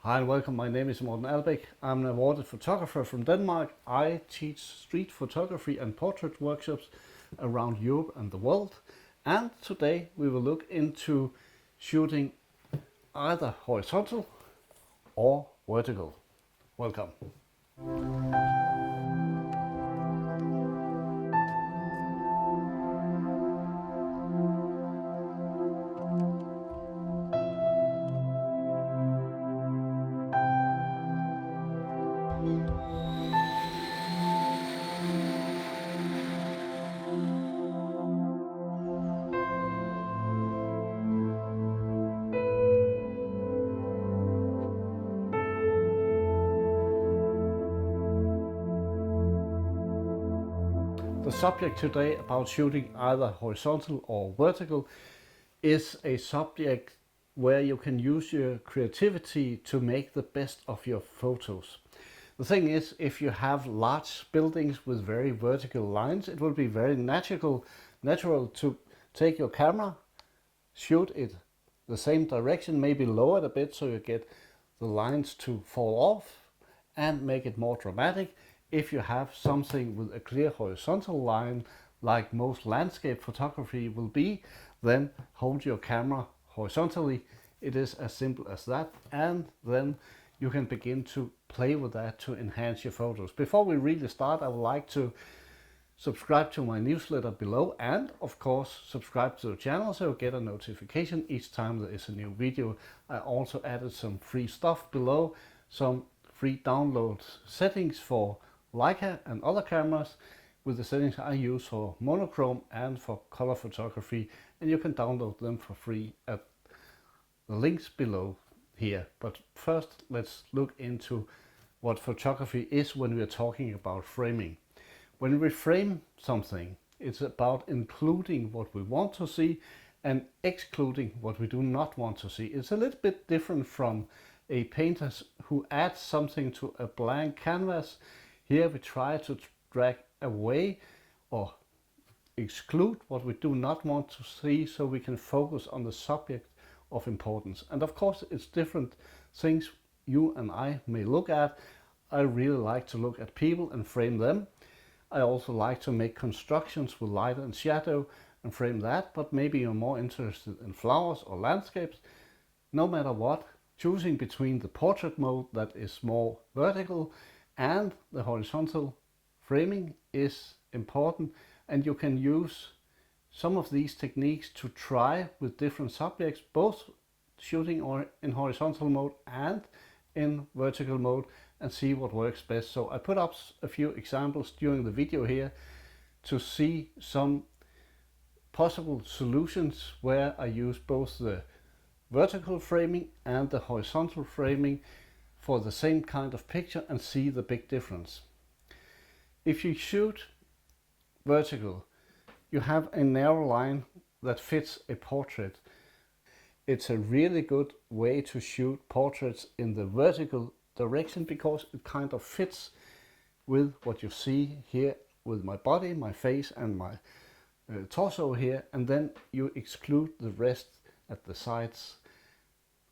Hi and welcome, my name is Albek. I'm an awarded photographer from Denmark. I teach street photography and portrait workshops around Europe and the world. And today we will look into shooting either horizontal or vertical. Welcome. The subject today about shooting either horizontal or vertical is a subject where you can use your creativity to make the best of your photos. The thing is, if you have large buildings with very vertical lines, it will be very natural to take your camera, shoot it the same direction, maybe lower it a bit so you get the lines to fall off and make it more dramatic. If you have something with a clear horizontal line, like most landscape photography will be, then hold your camera horizontally. It is as simple as that, and then you can begin to play with that to enhance your photos. Before we really start, I would like to subscribe to my newsletter below, and of course subscribe to the channel so you get a notification each time there is a new video. I also added some free stuff below, some free download settings for Leica and other cameras with the settings I use for monochrome and for color photography, and you can download them for free at the links below here. But first let's look into what photography is when we're talking about framing. When we frame something, it's about including what we want to see and excluding what we do not want to see. It's a little bit different from a painter who adds something to a blank canvas. Here we try to drag away or exclude what we do not want to see so we can focus on the subject of importance. And of course it's different things you and I may look at. I really like to look at people and frame them. I also like to make constructions with light and shadow and frame that, but maybe you're more interested in flowers or landscapes. No matter what, choosing between the portrait mode that is more vertical and the horizontal framing is important, and you can use some of these techniques to try with different subjects, both shooting or in horizontal mode and in vertical mode, and see what works best. So I put up a few examples during the video here to see some possible solutions where I use both the vertical framing and the horizontal framing for the same kind of picture and see the big difference. If you shoot vertical, you have a narrow line that fits a portrait. It's a really good way to shoot portraits in the vertical direction because it kind of fits with what you see here with my body, my face and my torso here, and then you exclude the rest at the sides.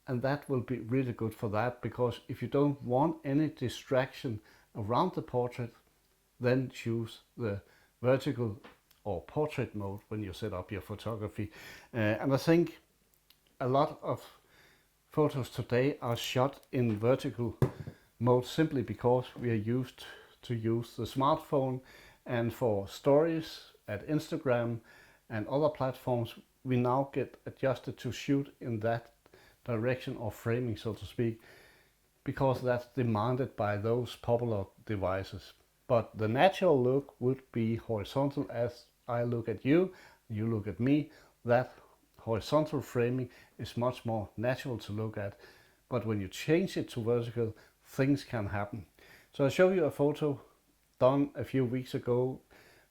And that will be really good for that, because if you don't want any distraction around the portrait, then choose the vertical or portrait mode when you set up your photography. And I think a lot of photos today are shot in vertical mode simply because we are used to use the smartphone, and for stories at Instagram and other platforms we now get adjusted to shoot in that direction of framing, so to speak, because that's demanded by those popular devices. But the natural look would be horizontal. As I look at you, you look at me, that horizontal framing is much more natural to look at. But when you change it to vertical, things can happen. So I'll show you a photo done a few weeks ago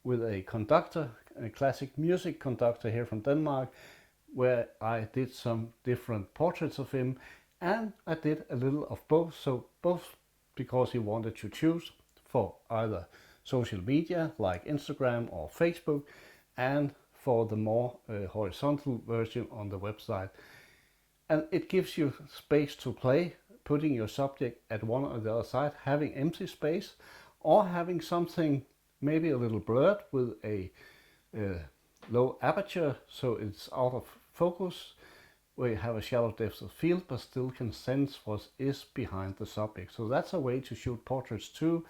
with a conductor, a classic music conductor here from Denmark, where I did some different portraits of him, and I did a little of both. So both because he wanted to choose for either social media like Instagram or Facebook, and for the more horizontal version on the website. And it gives you space to play putting your subject at one or the other side, having empty space, or having something maybe a little blurred with a low aperture so it's out of focus, where you have a shallow depth of field but still can sense what is behind the subject. So that's a way to shoot portraits too,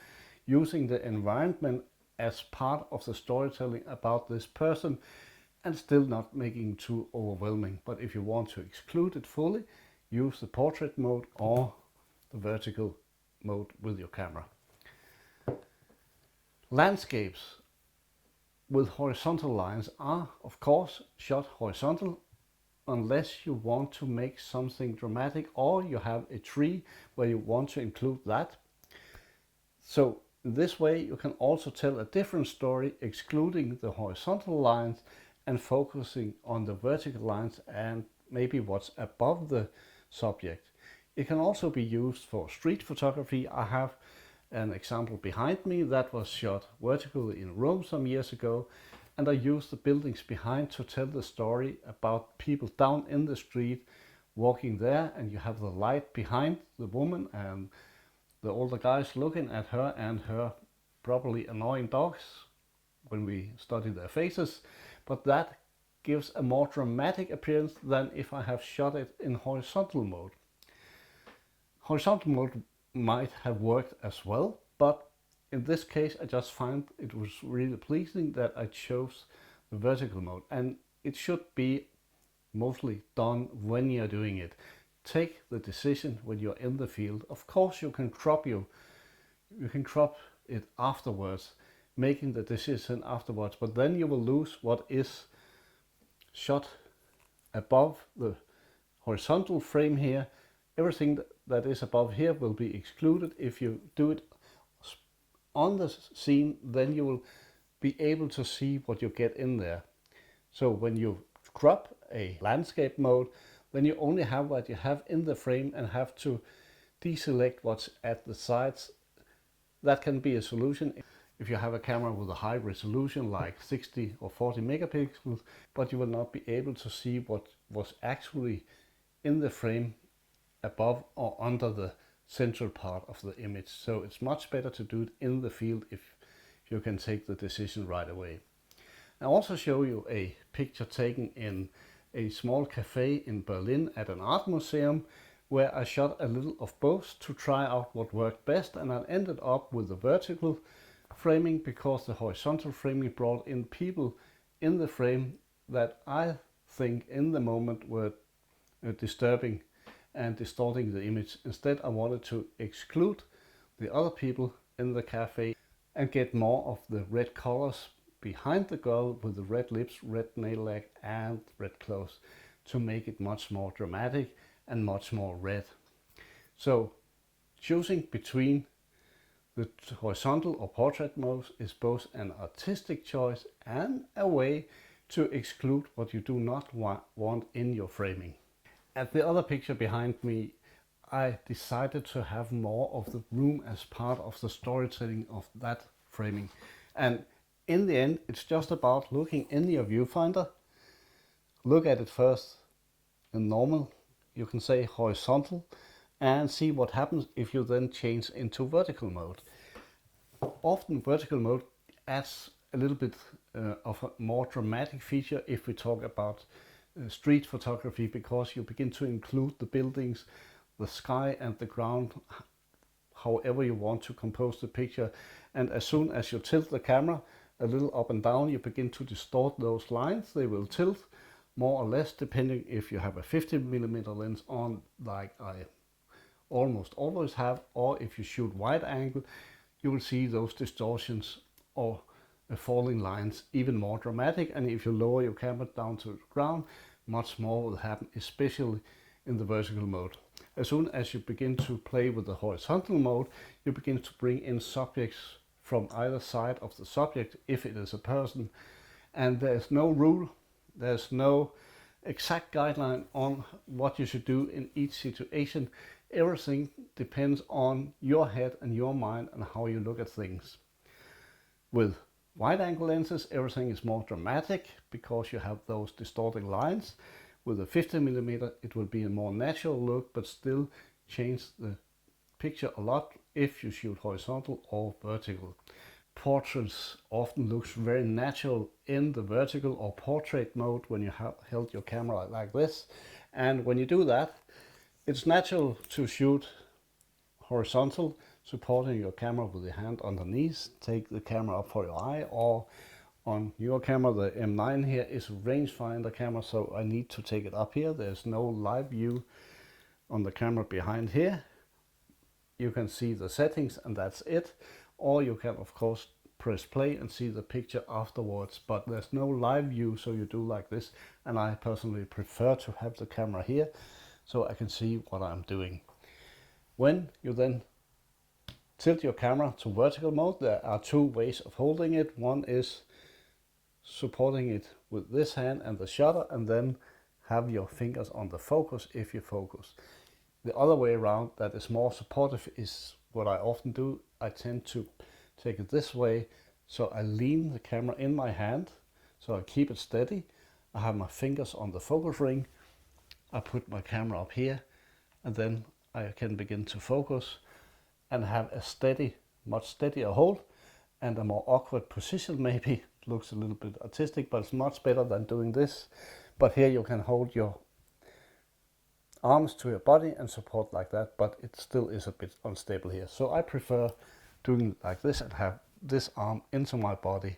using the environment as part of the storytelling about this person and still not making it too overwhelming. But if you want to exclude it fully, use the portrait mode or the vertical mode with your camera. Landscapes with horizontal lines are of course shot horizontal, unless you want to make something dramatic or you have a tree where you want to include that. So this way you can also tell a different story, excluding the horizontal lines and focusing on the vertical lines and maybe what's above the subject. It can also be used for street photography. I have an example behind me that was shot vertically in Rome some years ago, and I used the buildings behind to tell the story about people down in the street walking there, and you have the light behind the woman and the older guys looking at her and her probably annoying dogs when we study their faces, but that gives a more dramatic appearance than if I have shot it in horizontal mode. Horizontal mode might have worked as well, but in this case I just find it was really pleasing that I chose the vertical mode, and it should be mostly done when you're doing it. Take the decision when you're in the field. Of course you can crop it afterwards, making the decision afterwards, but then you will lose what is shot above the horizontal frame here. Everything that is above here will be excluded. If you do it on the scene, then you will be able to see what you get in there. So when you crop a landscape mode, then you only have what you have in the frame and have to deselect what's at the sides. That can be a solution if you have a camera with a high resolution like 60 or 40 megapixels, but you will not be able to see what was actually in the frame above or under the central part of the image. So it's much better to do it in the field if you can take the decision right away. I'll also show you a picture taken in a small cafe in Berlin at an art museum, where I shot a little of both to try out what worked best, and I ended up with the vertical framing because the horizontal framing brought in people in the frame that I think in the moment were disturbing and distorting the image. Instead I wanted to exclude the other people in the cafe and get more of the red colors behind the girl with the red lips, red nail leg and red clothes to make it much more dramatic and much more red. So choosing between the horizontal or portrait modes is both an artistic choice and a way to exclude what you do not want in your framing. At the other picture behind me, I decided to have more of the room as part of the storytelling of that framing. And in the end, it's just about looking in your viewfinder. Look at it first in normal, you can say horizontal, and see what happens if you then change into vertical mode. Often vertical mode adds a little bit of a more dramatic feature if we talk about street photography, because you begin to include the buildings, the sky and the ground, however you want to compose the picture. And as soon as you tilt the camera a little up and down, you begin to distort those lines. They will tilt more or less depending if you have a 50mm lens on, like I almost always have, or if you shoot wide angle, you will see those distortions or falling lines even more dramatic. And if you lower your camera down to the ground, much more will happen, especially in the vertical mode. As soon as you begin to play with the horizontal mode, you begin to bring in subjects from either side of the subject if it is a person, and there's no rule, there's no exact guideline on what you should do in each situation. Everything depends on your head and your mind and how you look at things. With wide angle lenses, everything is more dramatic because you have those distorting lines. With a 50mm, it will be a more natural look, but still change the picture a lot if you shoot horizontal or vertical. Portraits often looks very natural in the vertical or portrait mode when you held your camera like this, and when you do that, it's natural to shoot horizontal, supporting your camera with your hand underneath. Take the camera up for your eye, or on your camera, the M9 here is a rangefinder camera, so I need to take it up here. There's no live view on the camera behind here. You can see the settings and that's it. Or you can of course press play and see the picture afterwards, but there's no live view, so you do like this. And I personally prefer to have the camera here so I can see what I'm doing. When you then tilt your camera to vertical mode, there are two ways of holding it. One is supporting it with this hand and the shutter, and then have your fingers on the focus if you focus. The other way around that is more supportive is what I often do. I tend to take it this way, so I lean the camera in my hand, so I keep it steady. I have my fingers on the focus ring. I put my camera up here, and then I can begin to focus and have a steady, much steadier hold and a more awkward position maybe. It looks a little bit artistic, but it's much better than doing this. But here you can hold your arms to your body and support like that, but it still is a bit unstable here. So I prefer doing it like this and have this arm into my body,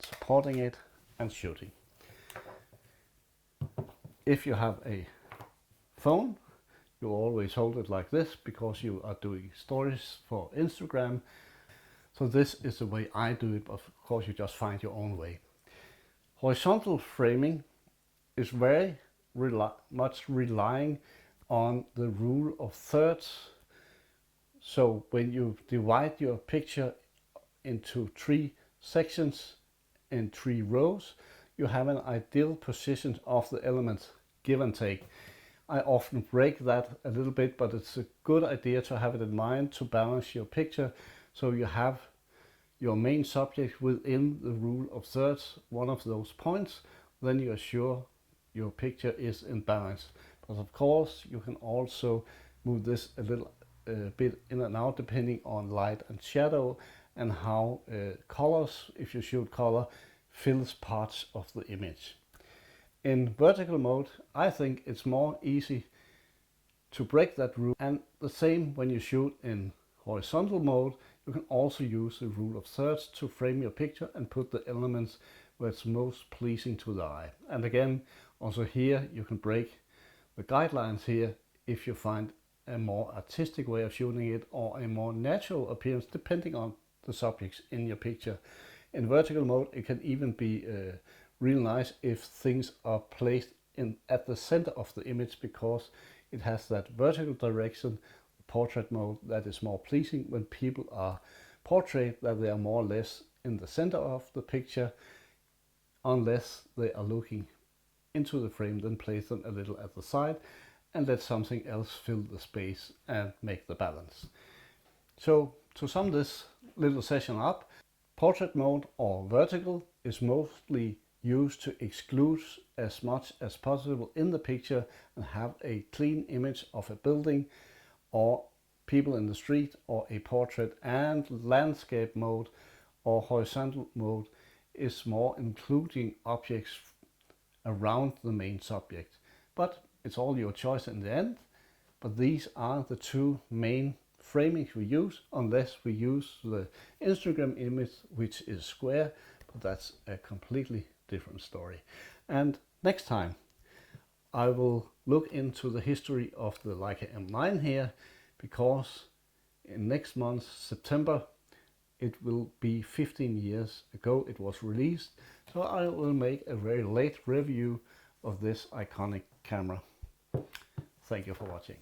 supporting it and shooting. If you have a phone, you always hold it like this because you are doing stories for Instagram. So this is the way I do it, but of course you just find your own way. Horizontal framing is very much relying on the rule of thirds. So when you divide your picture into 3 sections in 3 rows, you have an ideal position of the elements, give and take. I often break that a little bit, but it's a good idea to have it in mind to balance your picture, so you have your main subject within the rule of thirds, one of those points, then you are sure your picture is in balance. But of course you can also move this a little bit in and out depending on light and shadow, and how colors, if you shoot color, fills parts of the image. In vertical mode, I think it's more easy to break that rule, and the same when you shoot in horizontal mode. You can also use the rule of thirds to frame your picture and put the elements where it's most pleasing to the eye. And again, also here you can break the guidelines here if you find a more artistic way of shooting it or a more natural appearance depending on the subjects in your picture. In vertical mode it can even be real nice if things are placed in at the center of the image, because it has that vertical direction. Portrait mode, that is more pleasing when people are portrait, that they are more or less in the center of the picture, unless they are looking into the frame. Then place them a little at the side and let something else fill the space and make the balance. So to sum this little session up, portrait mode or vertical is mostly used to exclude as much as possible in the picture and have a clean image of a building or people in the street or a portrait. And landscape mode or horizontal mode is more including objects around the main subject. But it's all your choice in the end. But these are the two main framings we use, unless we use the Instagram image, which is square, but that's a completely different story. And next time I will look into the history of the Leica M9 here, because in next month, September, it will be 15 years ago it was released. So I will make a very late review of this iconic camera. Thank you for watching.